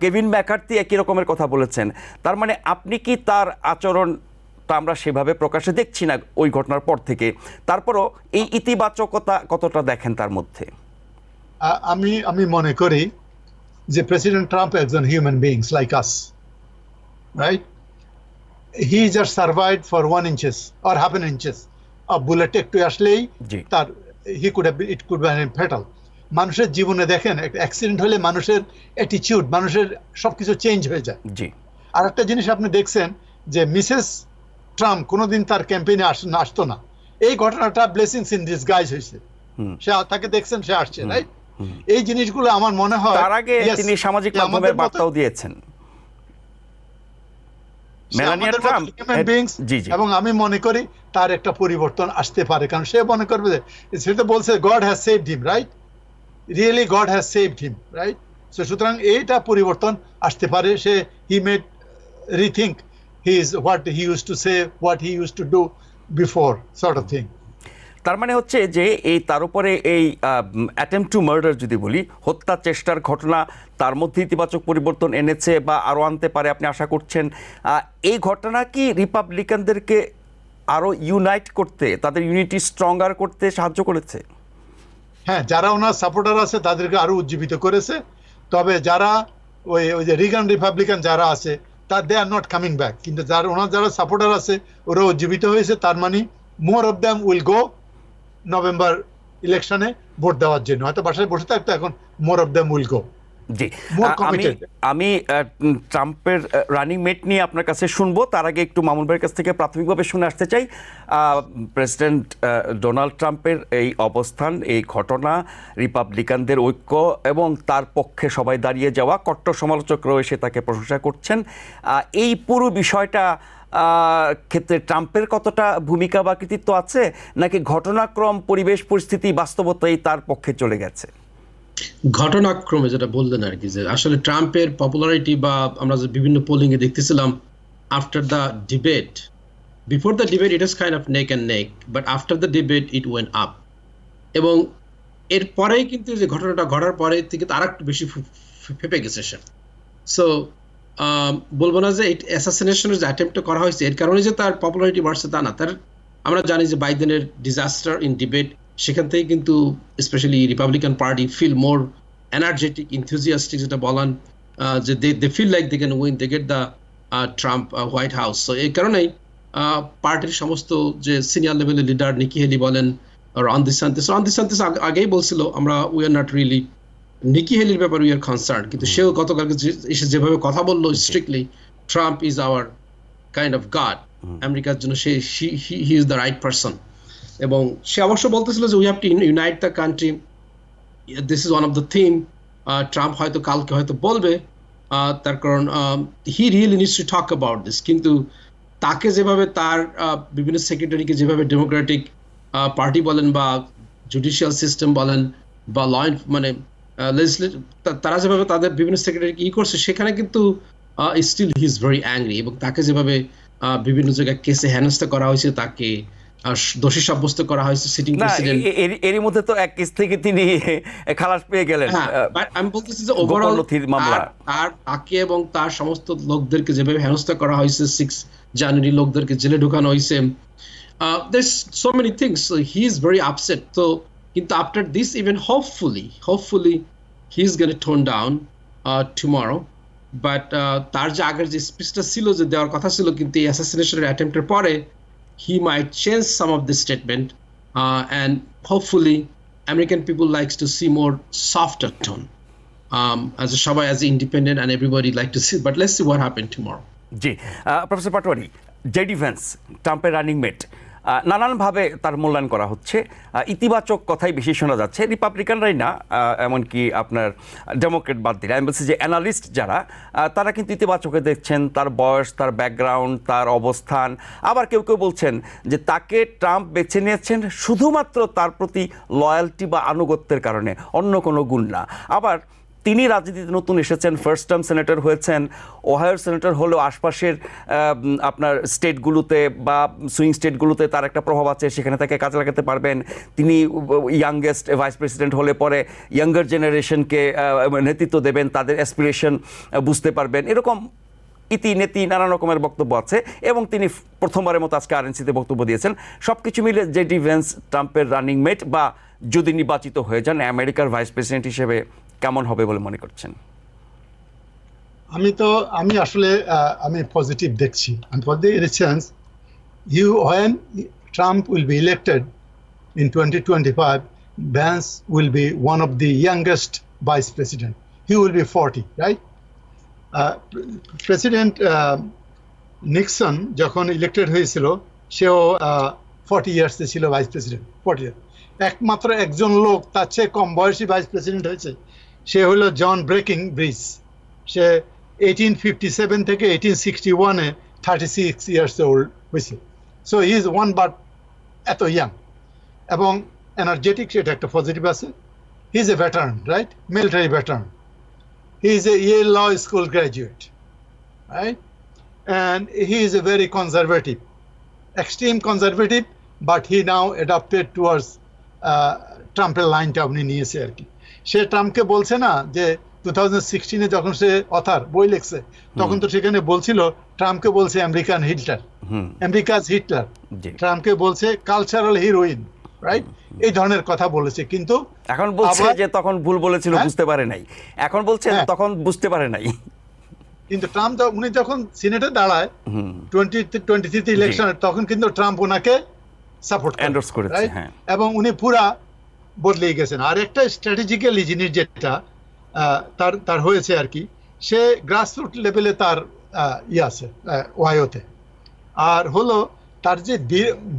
কেভিন ম্যাকার্থি একই রকমের কথা বলেছেন। তার মানে আপনি কি তার আচরণ তো আমরা সেভাবে প্রকাশে দেখছি না ওই ঘটনার পর থেকে। তারপরও এই ইতিবাচকতা কতটা দেখেন তার মধ্যে? আমি মনে করি যে প্রেসিডেন্ট ট্রাম্প একজন human beings like us, right? He just survived for 1 inches or half an inches of bullet একটু আসলেই তার ইট কুড বি ফ্যাটাল। মানুষের জীবনে দেখেন একটা অ্যাক্সিডেন্ট হলে মানুষের অ্যাটিটিউড, মানুষের সবকিছু চেঞ্জ হয়ে যায়। আর একটা জিনিস আপনি দেখছেন যে মিসেস ট্রাম্প কোনোদিন তার ক্যাম্পেইনে আসতো না, এই ঘটনাটা ব্লেসিংস ইন ডিসগাইজ হয়েছে। সে তাকে দেখছেন, সে আসছে, রাইট? এই জিনিসগুলো আমার মনে হয় তার আগে তিনি সামাজিক মাধ্যমের বার্তাও দিয়েছেন মেলানিয়া ট্রাম্প, এবং আমি মনে করি তার একটা পরিবর্তন আসতে পারে, কারণ সে মনে করবে যে সে তো বলছে God has saved him, right? Really God has saved him, right? So সুতরাং এইটা পরিবর্তন আসতে পারে। সে he made rethink his what he use to say, what he use to do before, sort of thing. তার মানে হচ্ছে যে এই তার উপরে এই অ্যাটেম্পট টু মার্ডার যদি বলি, হত্যা চেষ্টার ঘটনা, তার মধ্যে ইতিবাচক পরিবর্তন এনেছে বা আরও আনতে পারে আপনি আশা করছেন। এই ঘটনা কি রিপাবলিকানদেরকে আরও ইউনাইট করতে, তাদের ইউনিটি স্ট্রঙ্গার করতে সাহায্য করেছে? হ্যাঁ, যারা ওনার সাপোর্টার আছে তাদেরকে আরো উজ্জীবিত করেছে। তবে যারা ওই যে রিগান রিপাবলিকান যারা আছে দে আর নট কামিং ব্যাক, কিন্তু ওনার যারা সাপোর্টার আছে ওরা উজ্জীবিত হয়েছে। তার মানে more of them will go November ইলেকশনে ভোট দেওয়ার জন্য। হয়তো বাসায় বসে থাকতো, এখন more of them will go. জি, আমি ট্রাম্পের রানিং মেট নিয়ে আপনার কাছে শুনবো। তার আগে একটু মামুন ভাইয়ের কাছ থেকে প্রাথমিকভাবে শুনে আসতে চাই, প্রেসিডেন্ট ডোনাল্ড ট্রাম্পের এই অবস্থান, এই ঘটনা, রিপাবলিকানদের ঐক্য এবং তার পক্ষে সবাই দাঁড়িয়ে যাওয়া, কট্টর সমালোচকরাও এসে তাকে প্রশংসা করছেন। এই পুরো বিষয়টা ক্ষেত্রে ট্রাম্পের কতটা ভূমিকা বা কৃতিত্ব আছে, নাকি ঘটনাক্রম, পরিবেশ, পরিস্থিতি, বাস্তবতাই তার পক্ষে চলে গেছে? ঘটনাক্রমে যেটা বললেন আর কি, যে আসলে ট্রাম্পের পপুলারিটি বা আমরা যে বিভিন্ন পোলিং এ দেখতেছিলাম after the debate, before the debate it was kind of neck and neck, but after the debate it went up. এবং এরপরেই কিন্তু যে ঘটনাটা ঘটার পরে থেকে আর একটু বেশি ফেপে গেছে সে। সো বলবো না যে অ্যাসাসিনেশনের যে অ্যাটেম্পটা করা হয়েছে এর কারণে যে তার পপুলারিটি বাড়ছে তা না। তার আমরা জানি যে বাইডেনের ডিজাস্টার ইন ডিবেট, সেখান থেকে কিন্তু specially Republican party feel more energetic, enthusiastic, যেটা বলেন যে they feel like they can win, they get the Trump White House. So এই কারণেই পার্টির সমস্ত যে সিনিয়র লেভেলের লিডার নিকি হেলি বলেন, রন ডিসান্টিস আগেই বলছিল আমরা উই আর নট রিয়েলি নিকি হেলির ব্যাপারে উই আর কনসার্ন, কিন্তু সেও গতকালকে এসে যেভাবে কথা বললো strictly Trump is our kind of god, আমেরিকার জন্য he is the right person. এবং সে অবশ্য বলতেছিল যে we have to unite the country, this is one of the theme. Trump হয়তো কালকে হয়তো বলবে, তার কারণ হি really needs to talk about this. কিন্তু তাকে যেভাবে তার বিভিন্ন সেক্রেটারিকে যেভাবে ডেমোক্রেটিক পার্টি বলেন বা জুডিশিয়াল সিস্টেম বলেন বা মানে লেজিসলেটিভ, তারা যেভাবে তাদের বিভিন্ন সেক্রেটারিকে করছে, সেখানে কিন্তু still he is very angry. এবং তাকে যেভাবে বিভিন্ন জায়গায় কেসে হেনস্থা করা হয়েছে, তাকে দোষী সাব্যস্ত করা হয়েছে সিটিং প্রেসিডেন্ট। এরই মধ্যে তো এক কেস থেকে তিনি খালাস পেয়ে গেলেন। আমি বলতেছি যে ওভারঅল তার তাকে এবং তার সমস্ত লোকদেরকে যেভাবে হেনস্থা করা হয়েছে, 6 জানুয়ারি লোকদেরকে জেলে ঢুকানো হয়েছে, there's so many things, so he is very upset. So কিন্তু after this event, hopefully he is going to tone down tomorrow. But তার যে আগের যে স্পিচটা ছিল, যে দেওয়ার কথা ছিল, কিন্তু এই অ্যাসাসিনেশনের অ্যাটেম্পটের পরে he might change some of this statement, and hopefully American people likes to see more softer tone, as a Shaba, as independent, and everybody like to see. But let's see what happens tomorrow. জি, professor Patwari, JD Vance ট্রাম্পের running mate, নানানভাবে তার মূল্যায়ন করা হচ্ছে, ইতিবাচক কথাই বেশি শোনা যাচ্ছে, রিপাবলিকানরাই না, এমনকি আপনার ডেমোক্রেট বাদ দিলে আমি বলছি যে অ্যানালিস্ট যারা, তারা কিন্তু ইতিবাচকে দেখছেন তার বয়স, তার ব্যাকগ্রাউন্ড, তার অবস্থান। আবার কেউ কেউ বলছেন যে তাকে ট্রাম্প বেছে নিয়েছেন শুধুমাত্র তার প্রতি লয়্যালটি বা আনুগত্যের কারণে, অন্য কোনো গুণ না। আবার তিনি রাজনীতিতে নতুন এসেছেন, ফার্স্ট টার্ম সেনেটর হয়েছেন, ওহাইওর সেনেটর হলেও আশপাশের আপনার স্টেটগুলোতে বা সুইং স্টেটগুলোতে তার একটা প্রভাব আছে, সেখানে তাকে কাজে লাগাতে পারবেন। তিনি ইয়াংগেস্ট ভাইস প্রেসিডেন্ট হলে পরে ইয়াঙ্গার জেনারেশনকে নেতৃত্ব দেবেন, তাদের অ্যাসপিরেশন বুঝতে পারবেন। এরকম ইতি নেতি নানা রকমের বক্তব্য আছে এবং তিনি প্রথমবারের মতো আজকে আরএনসিতে বক্তব্য দিয়েছেন। সবকিছু মিলে জেডি ভ্যান্স ট্রাম্পের রানিং মেট বা যদি নির্বাচিত হয়ে যান আমেরিকার ভাইস প্রেসিডেন্ট হিসেবে কেমন হবে বলে মনে করছেন? আমি আসলে আমি পজিটিভ দেখছি। আমি positive in the sense when Trump will be elected in 2025, Vance will be one of the youngest vice president. He will be 40, right? President Nixon যখন ইলেক্টেড হয়েছিল সেও 40 ইয়ার্স ছিল ভাইস প্রেসিডেন্ট। 40 ইয়ার। একমাত্র একজন লোক তার চেয়ে কম বয়সী ভাইস প্রেসিডেন্ট হয়েছে, সে হলো জন ব্রেকিংব্রিজ। সে 1857 থেকে 1861-এ 36 ইয়ার্স ওল্ড হয়েছে। So he is one but এত ইয়াং এবং এনার্জেটিক, সেটা একটা পজিটিভ আছে। হি is A veteran, right? Military veteran. He is a Yale Law School graduate, right? And he is a very conservative, extreme conservative, but he now adopted towards Trump-এর লাইনটা উনি নিয়েছে আর কি। সে ট্রাম্পকে বলছে না যে 2016-এ যখন সে অথার বই লিখছে তখন তো সেখানে বলছিল, ট্রাম্পকে বলছে আমেরিকান হিটলার, আমেরিকাজ হিটলার। ট্রাম্পকে বলছে কালচারাল হিরোইন, রাইট? এই ধরনের কথা বলেছে, কিন্তু এখন বলছে যে তখন ভুল বলেছিল, বুঝতে পারে নাই। এখন বলছে তখন বুঝতে পারে নাই। কিন্তু ট্রাম্প উনি যখন সিনেটে দাঁড়ায় 2023 ইলেকশনে, তখন কিন্তু ট্রাম্প ওনাকে সাপোর্ট এন্ডোর্স করেছে, এবং উনি পুরা বদলে গেছেন। আর একটা স্ট্র্যাটেজিক্যালি জিনিস যেটা তার হয়েছে আর কি, সে গ্রাসরুট লেভেলে তার আছে ওয়াইওতে। আর হলো তার যে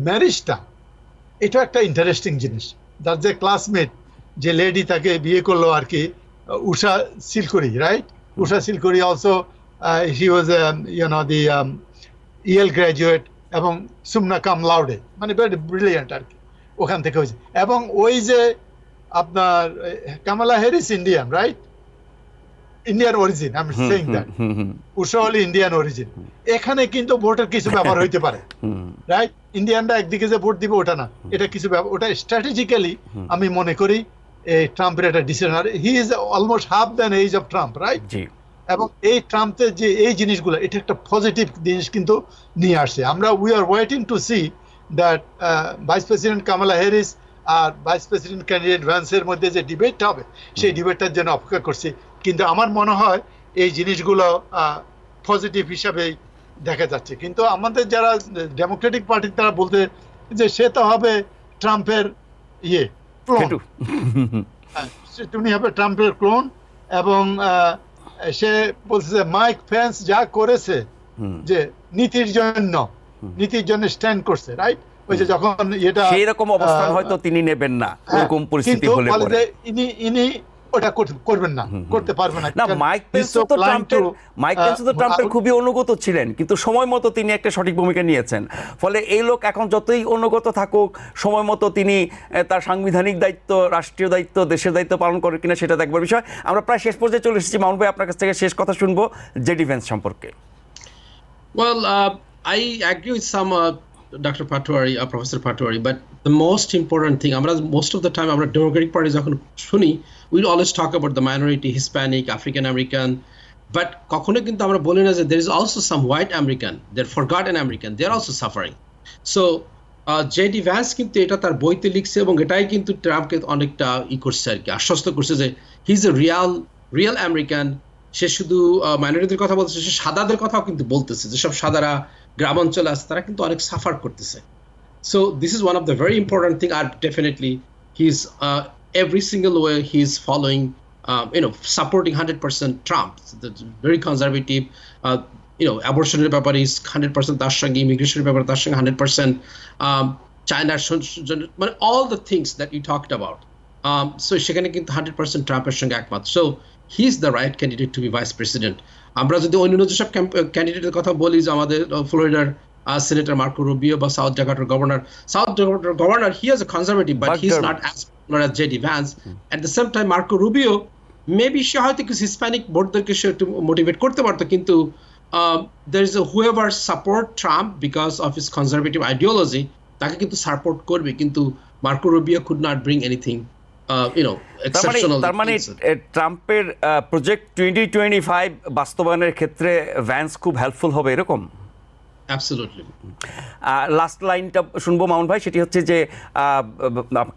ম্যারেজটা, এটা একটা ইন্টারেস্টিং জিনিস। তার যে ক্লাসমেট, যে লেডি তাকে বিয়ে করলো আর কি, Usha Chilukuri, right? Usha Chilukuri also he was the Yale graduate, এবং সুমনা কাম লাউডে, মানে ভেরি ব্রিলিয়েন্ট আর কি, ওখান থেকে হয়েছে। এবং ওই যে আপনার Kamala Harris Indian, right? Indian origin, I am saying that. Usha হল ইন্ডিয়ান অরিজিন। এখানে কিন্তু ভোটের কিছু ব্যাপার হইতে পারে, রাইট? ইন্ডিয়ানরা একদিকে যে ভোট দিবে ওটা না, এটা কিছু ব্যাপার, ওটা স্ট্র্যাটেজিক্যালি আমি মনে করি এই ট্রাম্পের একটা ডিসিশন। আর he is almost half than age of Trump, right? এবং এই ট্রাম্পের যে এই জিনিসগুলো, এটা একটা পজিটিভ জিনিস কিন্তু নিয়ে আসছে। আমরা we are waiting to see that vice president Kamala Harris আর ভাইস প্রেসিডেন্ট ক্যান্ডিডেট ভ্যান্সের মধ্যে যে ডিবেটটা হবে, সেই ডিবেটটার জন্য অপেক্ষা করছি। কিন্তু আমার মনে হয় এই জিনিসগুলো পজিটিভ হিসাবেই দেখা যাচ্ছে। কিন্তু আমাদের যারা ডেমোক্রেটিক পার্টি, তারা বলতে যে সে তো হবে ট্রাম্পের ক্লোন, উনি হবে ট্রাম্পের ক্লোন। এবং সে বলছে যে মাইক পেন্স যা করেছে, যে নীতির জন্য স্ট্যান্ড করছে, রাইট? ওই যে যখন এটা সেই রকম অবস্থান হয়তো তিনি নেবেন না, এরকম পরিস্থিতি হলে পরে ইনি ওটা করবেন না, করতে পারবেন না। মাইক পেন্স তো ট্রাম্পের খুবই অনুগত ছিলেন, কিন্তু সময় মতো তিনি একটা সঠিক ভূমিকা নিয়েছেন। ফলে এই লোক এখন যতই অনুগত থাকুক, সময় মতো তিনি তার সাংবিধানিক দায়িত্ব, রাষ্ট্রীয় দায়িত্ব, দেশের দায়িত্ব পালন করে কিনা সেটা দেখবার বিষয়। আমরা প্রায় শেষ পর্যায়ে চলে এসেছি। মামুন ভাই, আপনার কাছ থেকে শেষ কথা শুনবো জেডি ভ্যান্স সম্পর্কে। Well, I agree with some Dr. Patwari, Professor Patwari, but the most important thing, most of the time আমরা Democratic Party যখন শুনি, we always talk about the minority, Hispanic, African American, but কখনো কিন্তু আমরা বলি না যে there is also some white American, they're forgotten American, they're also suffering. So JD Vance কিন্তু এটা তার বইতে লিখছে, এবং এটাই কিন্তু ট্রাম্পকে অনেকটা করছে আর কি, আশ্বস্ত করছে যে he is a real American. সে শুধু মাইনরিটির কথা বলতেছে, সে সাদাদের কথাও কিন্তু বলতেছে, যেসব সাদারা গ্রামাঞ্চলে আছে তারা কিন্তু অনেক সাফার করতেছে। So this is one of the very important thing. আর definitely he is every single way he is following, supporting 100% Trump. Very conservative. Abortionের ব্যাপারে is 100% তার সঙ্গে, ইমিগ্রেশনের ব্যাপারে তার সঙ্গে 100%, চায়নার মানে all the things that you talked about. So সেখানে কিন্তু 100% ট্রাম্পের সঙ্গে একমত। So he is the right candidate to be vice president. আমরা যদি অন্য যেসব ক্যান্ডিডেটের কথা বলি, যে আমাদের ফ্লোরিডার সেনেটর মার্কো রুবিও বা সাউথ ডাকোটার governor, he is a conservative, but he is not as popular as JD Vance. At the same time, Marco Rubio, maybe সে হয়তো কিছু হিসপ্যানিক ভোটদেরকে সে একটু মোটিভেট করতে পারতো, কিন্তু there is a whoever support Trump because of his conservative ideology, তাকে কিন্তু support করবে, কিন্তু Marco Rubio could not bring anything exceptional. তার মানে ট্রাম্পের প্রজেক্ট 2025 বাস্তবায়নের ক্ষেত্রে ভ্যান্স খুব হেল্পফুল হবে এরকম? Absolutely. লাস্ট লাইনটা শুনবো মামুন ভাই, সেটি হচ্ছে যে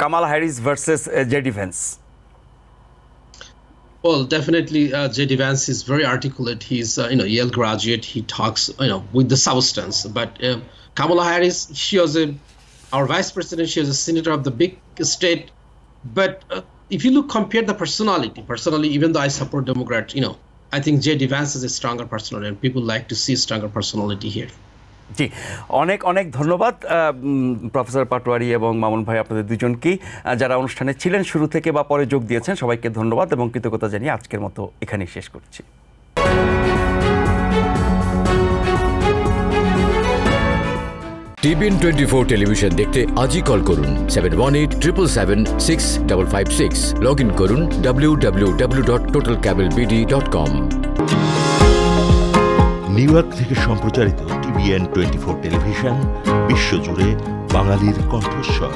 Kamala Harris versus JD Vance. Well, definitely, J.D. Vance is very articulate. He's, Yale graduate. He talks, with the substance. But Kamala Harris, she was our vice president. She was a senator of the big state. But if you compare the personally, even though I support Democrats, I think J.D. Vance is a stronger personality, and people like to see stronger personality here. জি, অনেক অনেক ধন্যবাদ professor Patwari এবং মামুন ভাই, আপনাদের দুজনকেই, যারা অনুষ্ঠানে ছিলেন শুরু থেকে বা পরে যোগ দিয়েছেন, সবাইকে ধন্যবাদ এবং কৃতজ্ঞতা জানিয়ে আজকের মতো এখানেই শেষ করছি। TBN 24 টেলিভিশন দেখতে আজই কল করুন 7187776556। লগ ইন করুন www.totalcablebd.com। নিউ ইয়র্ক থেকে সম্প্রচারিত TBN 24 টেলিভিশন বিশ্বজুড়ে বাঙালির কণ্ঠস্বর।